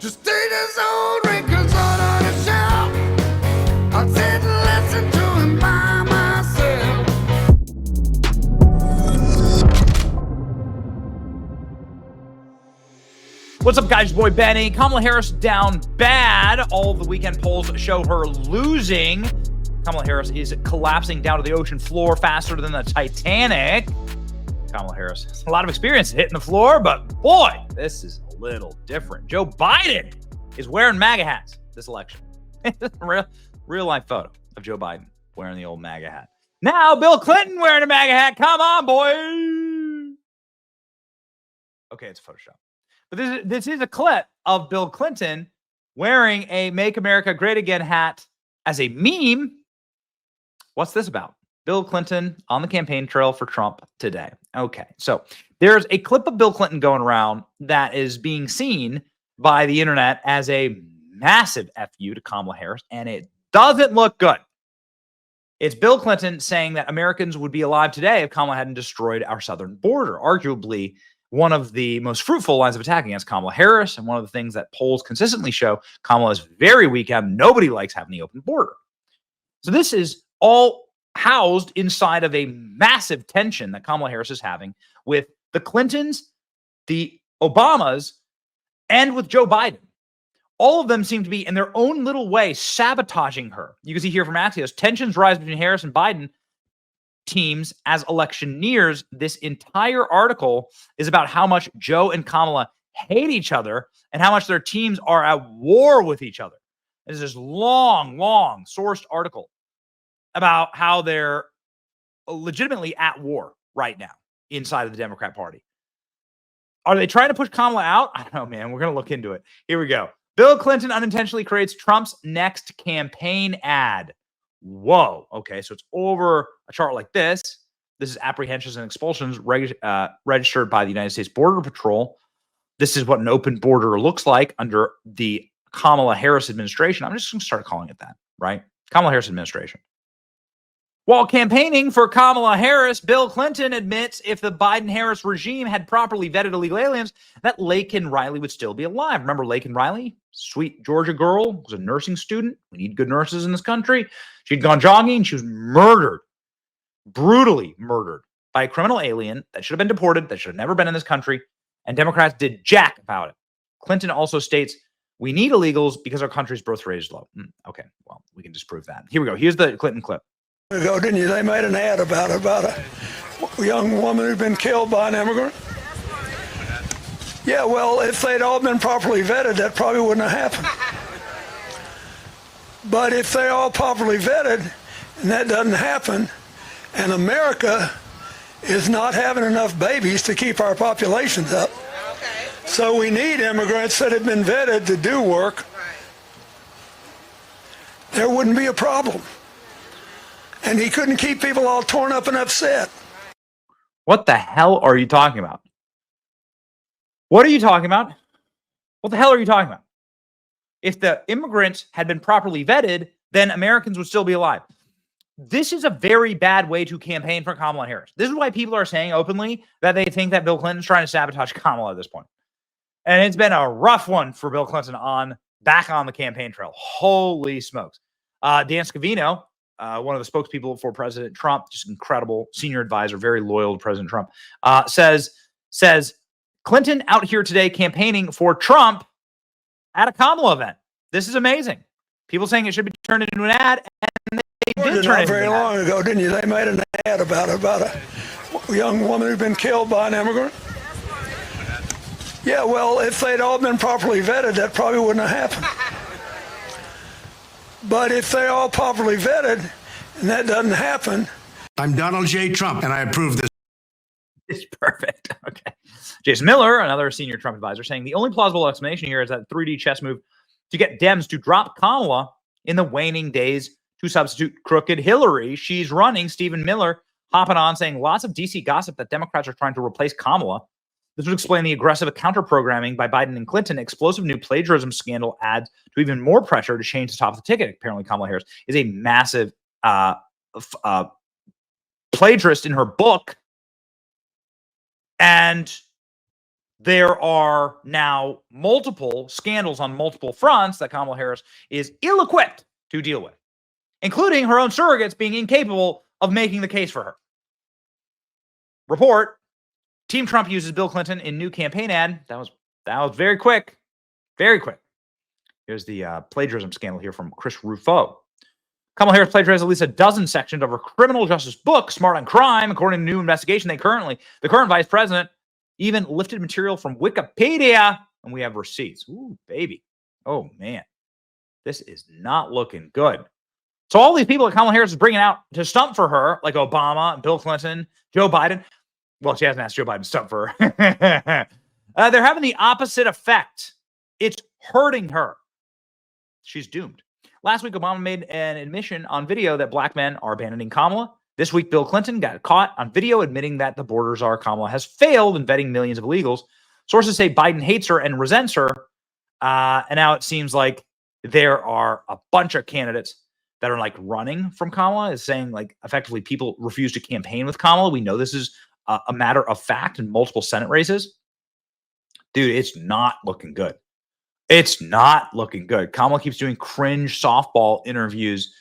Just take his old records on the shelf. I'll sit and listen to him by myself. What's up, guys? Your boy Benny. Kamala Harris down bad. All of the weekend polls show her losing. Kamala Harris is collapsing down to the ocean floor faster than the Titanic. Kamala Harris has a lot of experience hitting the floor, but boy, this is a little different. Joe Biden is wearing MAGA hats this election. real life photo of Joe Biden wearing the old MAGA hat. Now Bill Clinton wearing a MAGA hat. Come on, boy. Okay, it's Photoshop. But this is a clip of Bill Clinton wearing a Make America Great Again hat as a meme. What's this about? Bill Clinton on the campaign trail for Trump today. Okay, so there's a clip of Bill Clinton going around that is being seen by the internet as a massive FU to Kamala Harris, and it doesn't look good. It's Bill Clinton saying that Americans would be alive today if Kamala hadn't destroyed our southern border, arguably one of the most fruitful lines of attack against Kamala Harris, and one of the things that polls consistently show Kamala is very weak at. Nobody likes having the open border. So this is all housed inside of a massive tension that Kamala Harris is having with the Clintons, the Obamas, and with Joe Biden. All of them seem to be, in their own little way, sabotaging her. You can see here from Axios, tensions rise between Harris and Biden teams as election nears. This entire article is about how much Joe and Kamala hate each other and how much their teams are at war with each other. This is this long sourced article about how they're legitimately at war right now inside of the Democrat Party. Are they trying to push Kamala out? I don't know, man. We're going to look into it. Here we go. Bill Clinton unintentionally creates Trump's next campaign ad. Whoa. Okay, so it's over a chart like this. This is apprehensions and expulsions registered by the United States Border Patrol. This is what an open border looks like under the Kamala Harris administration. I'm just going to start calling it that, right? Kamala Harris administration. While campaigning for Kamala Harris, Bill Clinton admits if the Biden-Harris regime had properly vetted illegal aliens, that Laken Riley would still be alive. Remember Laken Riley? Sweet Georgia girl, was a nursing student. We need good nurses in this country. She'd gone jogging. She was murdered, brutally murdered by a criminal alien that should have been deported, that should have never been in this country, and Democrats did jack about it. Clinton also states, we need illegals because our country's birth rate is low. Okay, well, we can disprove that. Here we go. Here's the Clinton clip. Ago, didn't you? They made an ad about a young woman who'd been killed by an immigrant. Yeah, well, if they'd all been properly vetted, that probably wouldn't have happened. But if they're all properly vetted, and that doesn't happen, and America is not having enough babies to keep our populations up, so we need immigrants that have been vetted to do work, there wouldn't be a problem. And he couldn't keep people all torn up and upset. What the hell are you talking about? What are you talking about? What the hell are you talking about? If the immigrants had been properly vetted, then Americans would still be alive. This is a very bad way to campaign for Kamala Harris. This is why people are saying openly that they think that Bill Clinton's trying to sabotage Kamala at this point. And it's been a rough one for Bill Clinton back on the campaign trail. Holy smokes. Dan Scavino, one of the spokespeople for President Trump, just incredible senior advisor, very loyal to President Trump, says Clinton out here today campaigning for Trump at a Kamala event. This is amazing. People saying it should be turned into an ad, and they did turn it into an ad. Not very long ago, didn't you? They made an ad about a young woman who'd been killed by an immigrant. Yeah, well, if they'd all been properly vetted, that probably wouldn't have happened. But if they're all properly vetted, and that doesn't happen. I'm Donald J. Trump, and I approve this. It's perfect. Okay. Jason Miller, another senior Trump advisor, saying the only plausible explanation here is that 3D chess move to get Dems to drop Kamala in the waning days to substitute crooked Hillary. She's running. Stephen Miller hopping on saying lots of DC gossip that Democrats are trying to replace Kamala. This would explain the aggressive counter-programming by Biden and Clinton. Explosive new plagiarism scandal adds to even more pressure to change the top of the ticket. Apparently, Kamala Harris is a massive plagiarist in her book. And there are now multiple scandals on multiple fronts that Kamala Harris is ill-equipped to deal with, including her own surrogates being incapable of making the case for her. Report, Team Trump uses Bill Clinton in new campaign ad. That was very quick. Very quick. Here's the plagiarism scandal here from Chris Ruffo. Kamala Harris plagiarized at least a dozen sections of her criminal justice book, Smart on Crime. According to a new investigation, the current vice president even lifted material from Wikipedia, and we have receipts. Ooh, baby. Oh, man. This is not looking good. So all these people that Kamala Harris is bringing out to stump for her, like Obama, Bill Clinton, Joe Biden. Well, she hasn't asked Joe Biden to stump for her. They're having the opposite effect. It's hurting her. She's doomed. Last week, Obama made an admission on video that black men are abandoning Kamala. This week, Bill Clinton got caught on video admitting that the border czar Kamala has failed in vetting millions of illegals. Sources say Biden hates her and resents her. And now it seems like there are a bunch of candidates that are like running from Kamala, is saying like effectively people refuse to campaign with Kamala. We know this is a matter of fact in multiple Senate races. Dude, it's not looking good. It's not looking good. Kamala keeps doing cringe softball interviews,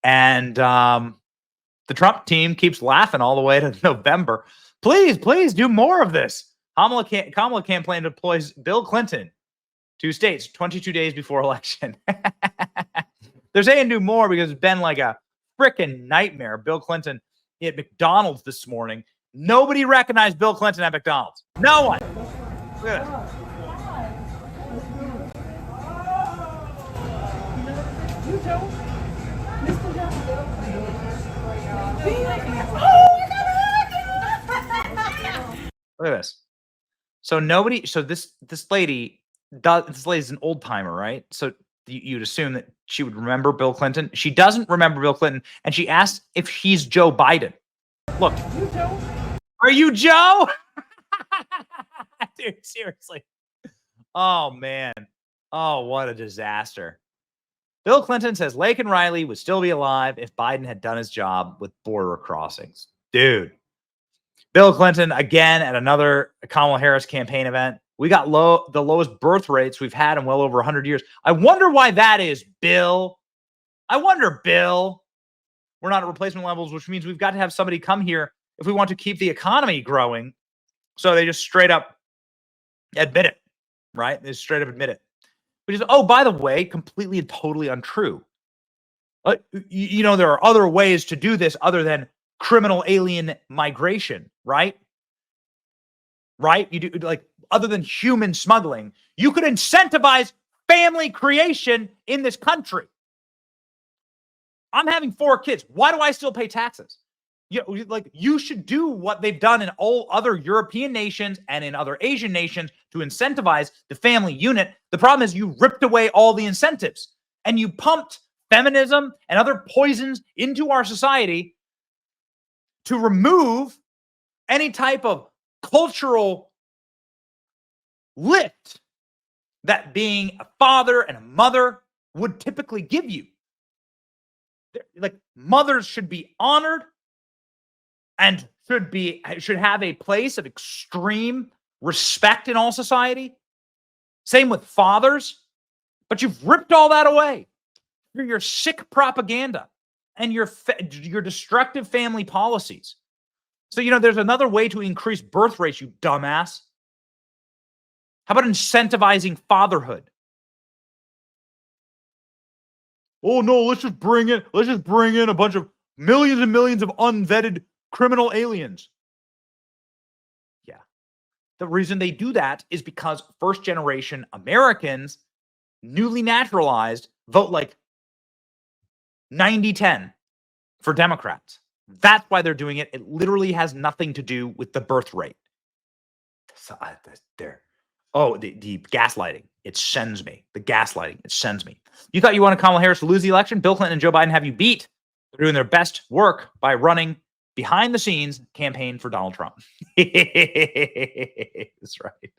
and the Trump team keeps laughing all the way to November. Please do more of this. Kamala campaign deploys Bill Clinton to states 22 days before election. They're saying do more because it's been like a freaking nightmare. Bill Clinton at McDonald's this morning. Nobody recognized Bill Clinton at McDonald's. No one. Look at this. Look at this. So this lady's an old timer, right? So you'd assume that she would remember Bill Clinton. She doesn't remember Bill Clinton, and she asked if he's Joe Biden. Look, are you Joe? Dude, seriously. Oh man. Oh, what a disaster. Bill Clinton says Laken Riley would still be alive if Biden had done his job with border crossings. Dude. Bill Clinton, again, at another Kamala Harris campaign event. We got the lowest birth rates we've had in well over 100 years. I wonder why that is, Bill. I wonder, Bill. We're not at replacement levels, which means we've got to have somebody come here if we want to keep the economy growing. So they just straight up admit it, right? They straight up admit it. Which is, oh, by the way, completely and totally untrue. There are other ways to do this other than criminal alien migration, right? Right? You do, like, other than human smuggling, you could incentivize family creation in this country. I'm having 4 kids. Why do I still pay taxes? You should do what they've done in all other European nations and in other Asian nations to incentivize the family unit. The problem is you ripped away all the incentives and you pumped feminism and other poisons into our society to remove any type of cultural lift that being a father and a mother would typically give you. Like, mothers should be honored and should have a place of extreme respect in all society. Same with fathers. But you've ripped all that away through your sick propaganda and your destructive family policies. So, there's another way to increase birth rates, you dumbass. How about incentivizing fatherhood? Oh no, let's just bring in a bunch of millions and millions of unvetted criminal aliens. Yeah. The reason they do that is because first generation Americans, newly naturalized, vote like 90-10 for Democrats. That's why they're doing it. It literally has nothing to do with the birth rate. So, the gaslighting. It sends me. The gaslighting. It sends me. You thought you wanted Kamala Harris to lose the election? Bill Clinton and Joe Biden have you beat. They're doing their best work by running behind the scenes campaign for Donald Trump. That's right.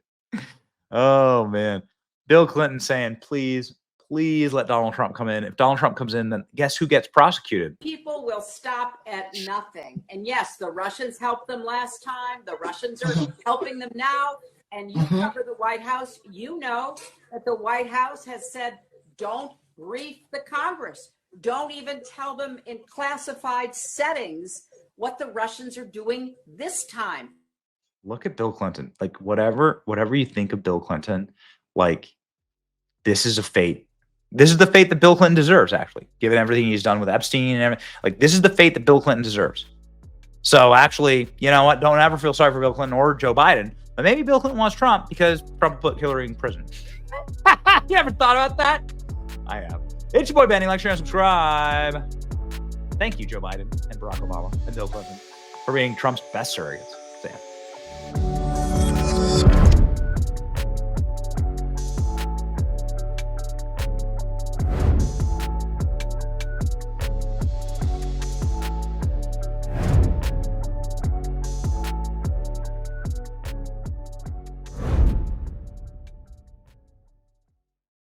Oh, man. Bill Clinton saying, please let Donald Trump come in. If Donald Trump comes in, then guess who gets prosecuted? People will stop at nothing. And yes, the Russians helped them last time. The Russians are helping them now. and you cover the White House, you know that the White House has said, don't brief the Congress. Don't even tell them in classified settings what the Russians are doing this time. Look at Bill Clinton. Like, whatever you think of Bill Clinton, like, this is a fate. This is the fate that Bill Clinton deserves, actually, given everything he's done with Epstein and everything. Like, this is the fate that Bill Clinton deserves. So actually, you know what? Don't ever feel sorry for Bill Clinton or Joe Biden. But maybe Bill Clinton wants Trump because Trump put Hillary in prison. You ever thought about that? I have. It's your boy Benny. Like, share, and subscribe. Thank you, Joe Biden and Barack Obama and Bill Clinton, for being Trump's best surrogates.